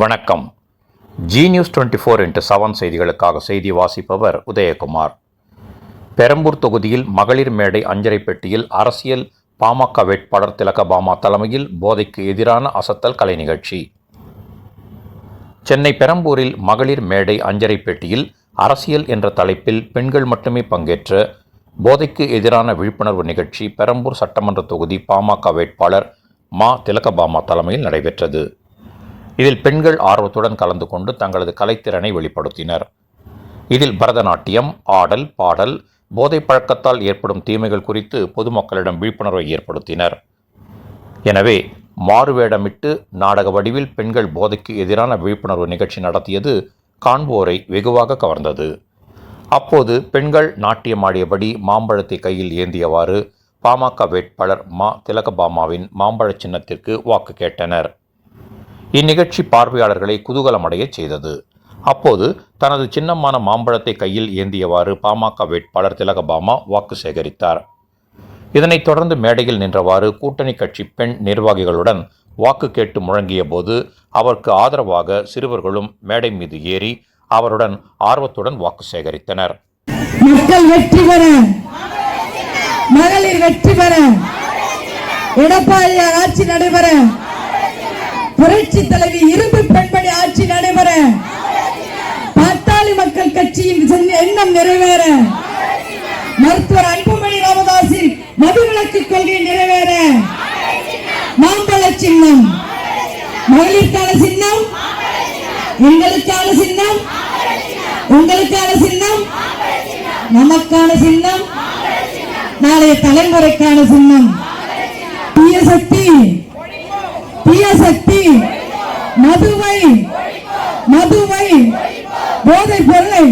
வணக்கம். G news 24x7 செய்திகளுக்காக செய்தி வாசிப்பவர் உதயகுமார். பெரம்பூர் தொகுதியில் மகளிர் மேடை அஞ்சரை பெட்டியில் அரசியல் பாமக வேட்பாளர் திலகபாமா தலைமையில் போதைக்கு எதிரான அசத்தல் கலை நிகழ்ச்சி. சென்னை பெரம்பூரில் மகளிர் மேடை அஞ்சரை பெட்டியில் அரசியல் என்ற தலைப்பில் பெண்கள் மட்டுமே பங்கேற்ற போதைக்கு எதிரான விழிப்புணர்வு நிகழ்ச்சி பெரம்பூர் சட்டமன்ற தொகுதி பாமக வேட்பாளர் மா. திலகபாமா தலைமையில் நடைபெற்றது. இதில் பெண்கள் ஆர்வத்துடன் கலந்து கொண்டு தங்களது கலைத்திறனை வெளிப்படுத்தினர். இதில் பரதநாட்டியம், ஆடல், பாடல், போதை பழக்கத்தால் ஏற்படும் தீமைகள் குறித்து பொதுமக்களிடம் விழிப்புணர்வை ஏற்படுத்தினர். எனவே மாறுவேடமிட்டு நாடக வடிவில் பெண்கள் போதைக்கு எதிரான விழிப்புணர்வு நிகழ்ச்சி நடத்தியது காண்போரை வெகுவாக கவர்ந்தது. அப்போது பெண்கள் நாட்டியமாடியபடி மாம்பழத்தை கையில் ஏந்தியவாறு பாமக வேட்பாளர் மா. திலகபாமாவின் மாம்பழ சின்னத்திற்கு வாக்கு கேட்டனர். இந்நிகழ்ச்சி பார்வையாளர்களை குதூகலமடைய செய்தது. அப்போது தனது சின்னமான மாம்பழத்தை கையில் ஏந்தியவாறு பாமக வேட்பாளர் திலகபாமா வாக்கு சேகரித்தார். இதனைத் தொடர்ந்து மேடையில் நின்றவாறு கூட்டணி கட்சி பெண் நிர்வாகிகளுடன் வாக்கு கேட்டு முழங்கிய போது அவருக்கு ஆதரவாக சிறுவர்களும் மேடை மீது ஏறி அவருடன் ஆர்வத்துடன் வாக்கு சேகரித்தனர். மக்கள் வெற்றி பெற, மகளிர் வெற்றி பெற, எடப்பாடியார் ஆட்சி நடைபெற, புரட்சி தலைவி இரும்பு பெண்மணி ஆட்சி நடைபெற, பாட்டாளி மக்கள் கட்சியின் எண்ணம் நிறைவேற, மருத்துவர் அன்புமணி ராமதாஸின் மதுவிலக்கு கொள்கை நிறைவேற, மாம்பழ சின்னம் மகளிருக்கான சின்னம், எங்களுக்கான சின்னம், உங்களுக்கான சின்னம், நமக்கான சின்னம், நாளைய தலைமுறைக்கான சின்னம். தீய சக்தி மதுவை போதை பொருளை